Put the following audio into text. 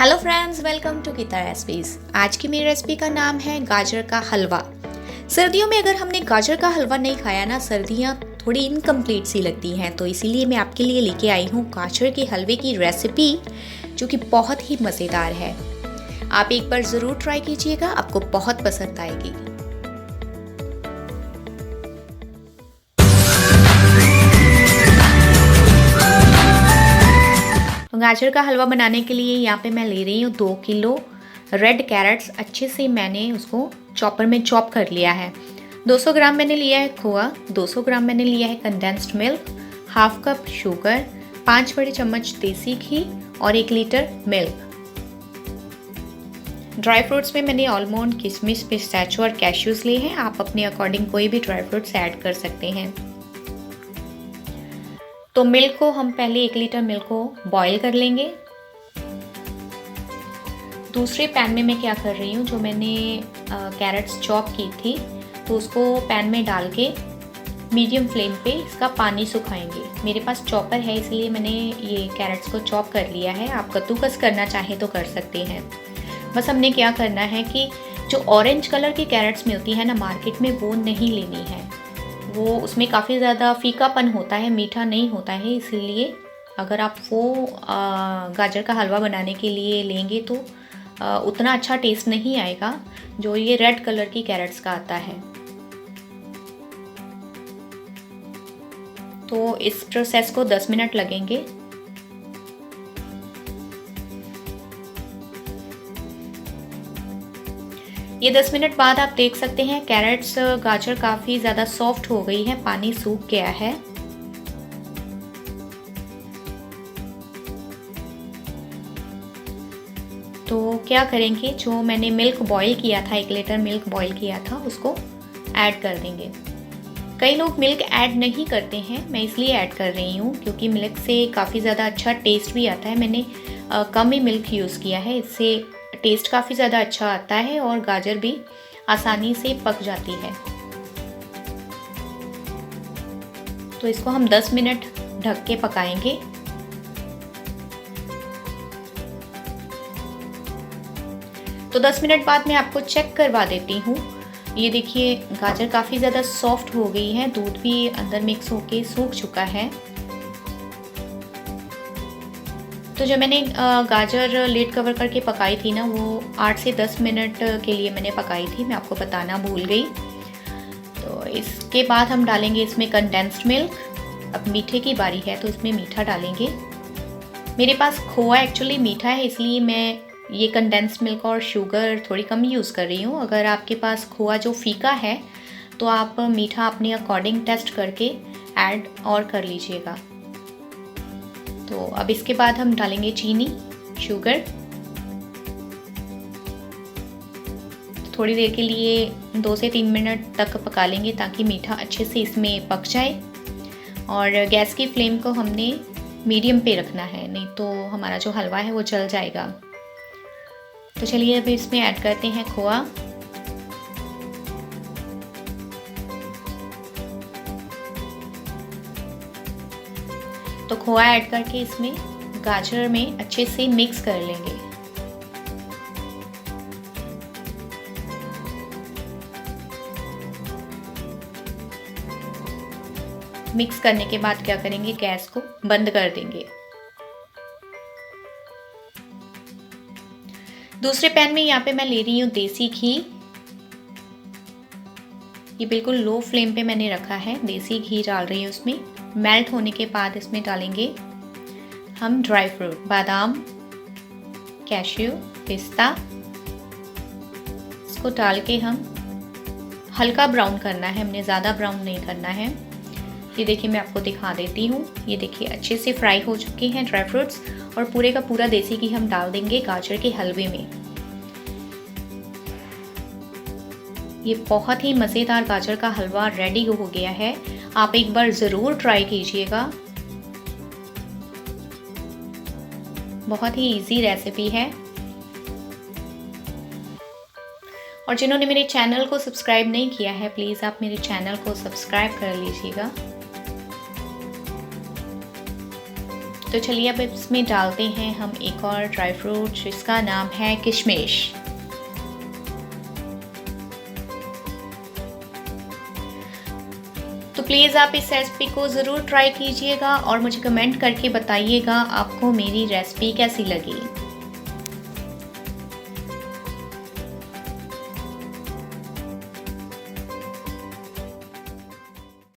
Hello friends, welcome to Geeta recipes. आज की मेरी रेसिपी का नाम है गाजर का हलवा। सर्दियों में अगर हमने गाजर का हलवा नहीं खाया ना, सर्दियाँ थोड़ी इनकम्प्लीट सी लगती हैं, तो इसीलिए मैं आपके लिए लेके आई हूँ गाजर के हलवे की रेसिपी, जो कि बहुत ही मज़ेदार है। आप एक बार ज़रूर ट्राई कीजिएगा, आपको बहुत पसंद आएगी। गाजर का हलवा बनाने के लिए यहाँ पे मैं ले रही हूँ 2 किलो रेड कैरेट्स। अच्छे से मैंने उसको चॉपर में चॉप कर लिया है। 200 ग्राम मैंने लिया है खोआ, 200 ग्राम मैंने लिया है condensed milk, half cup sugar, 5 बड़े चम्मच देसी घी और 1 लीटर मिल्क। ड्राई फ्रूट्स में मैंने आलमंड, किशमिश, पिस्ताचियो और कैश्यूज लिए हैं। आप अपने अकॉर्डिंग कोई भी ड्राई फ्रूट्स ऐड कर सकते हैं। तो मिल्क को हम पहले 1 लीटर मिल्क को बॉईल कर लेंगे। दूसरे पैन में मैं क्या कर रही हूँ, जो मैंने कैरेट्स चॉप की थी, तो उसको पैन में डाल के मीडियम फ्लेम पे इसका पानी सुखाएंगे। मेरे पास चॉपर है इसलिए मैंने ये कैरेट्स को चॉप कर लिया है। आप कद्दूकस करना चाहें तो कर सकते हैं। बस हमने क्या करना है कि जो ऑरेंज कलर की कैरेट्स मिलती है ना मार्केट में, वो नहीं लेनी है। वो उसमें काफ़ी ज़्यादा फीकापन होता है, मीठा नहीं होता है। इसलिए अगर आप वो गाजर का हलवा बनाने के लिए लेंगे तो उतना अच्छा टेस्ट नहीं आएगा जो ये रेड कलर की कैरेट्स का आता है। तो इस प्रोसेस को 10 मिनट लगेंगे। ये 10 मिनट बाद आप देख सकते हैं कैरेट्स गाजर काफ़ी ज़्यादा सॉफ्ट हो गई है, पानी सूख गया है। तो क्या करेंगे, जो मैंने मिल्क बॉईल किया था, 1 लीटर मिल्क बॉईल किया था, उसको ऐड कर देंगे। कई लोग मिल्क ऐड नहीं करते हैं, मैं इसलिए ऐड कर रही हूँ क्योंकि मिल्क से काफ़ी ज़्यादा अच्छा टेस्ट भी आता है। मैंने कम ही मिल्क यूज़ किया है, इससे टेस्ट काफ़ी ज़्यादा अच्छा आता है और गाजर भी आसानी से पक जाती है। तो इसको हम 10 मिनट ढक के पकाएंगे। तो 10 मिनट बाद मैं आपको चेक करवा देती हूँ। ये देखिए गाजर काफ़ी ज़्यादा सॉफ्ट हो गई है, दूध भी अंदर मिक्स होके सूख चुका है। तो जो मैंने गाजर लिड कवर करके पकाई थी ना, वो 8 से 10 मिनट के लिए मैंने पकाई थी, मैं आपको बताना भूल गई। तो इसके बाद हम डालेंगे इसमें कंडेंस्ड मिल्क। अब मीठे की बारी है तो इसमें मीठा डालेंगे। मेरे पास खोआ एक्चुअली मीठा है, इसलिए मैं ये कंडेंस्ड मिल्क और शुगर थोड़ी कम यूज़ कर रही हूँ। अगर आपके पास खोआ जो फीका है तो आप मीठा अपने अकॉर्डिंग टेस्ट करके ऐड और कर लीजिएगा। तो अब इसके बाद हम डालेंगे चीनी, शुगर। थोड़ी देर के लिए 2 से 3 मिनट तक पका लेंगे ताकि मीठा अच्छे से इसमें पक जाए। और गैस की फ्लेम को हमने मीडियम पे रखना है, नहीं तो हमारा जो हलवा है वो जल जाएगा। तो चलिए अब इसमें ऐड करते हैं खोआ। तो खोआ ऐड करके इसमें गाजर में अच्छे से मिक्स कर लेंगे। मिक्स करने के बाद क्या करेंगे, गैस को बंद कर देंगे। दूसरे पैन में यहाँ पे मैं ले रही हूँ देसी घी। ये बिल्कुल लो फ्लेम पे मैंने रखा है, देसी घी डाल रही हूँ उसमें। मेल्ट होने के बाद इसमें डालेंगे हम ड्राई फ्रूट, बादाम, कैश्यू, पिस्ता। इसको डाल के हम हल्का ब्राउन करना है, हमने ज़्यादा ब्राउन नहीं करना है। ये देखिए मैं आपको दिखा देती हूँ। ये देखिए अच्छे से फ्राई हो चुके हैं ड्राई फ्रूट्स, और पूरे का पूरा देसी घी हम डाल देंगे गाजर के हलवे में। ये बहुत ही मज़ेदार गाजर का हलवा रेडी हो गया है। आप एक बार ज़रूर ट्राई कीजिएगा। बहुत ही इजी रेसिपी है। और जिन्होंने मेरे चैनल को सब्सक्राइब नहीं किया है, प्लीज़ आप मेरे चैनल को सब्सक्राइब कर लीजिएगा। तो चलिए अब इसमें डालते हैं हम एक और ड्राई फ्रूट जिसका नाम है किशमिश। तो प्लीज़ आप इस रेसिपी को ज़रूर ट्राई कीजिएगा और मुझे कमेंट करके बताइएगा आपको मेरी रेसिपी कैसी लगी।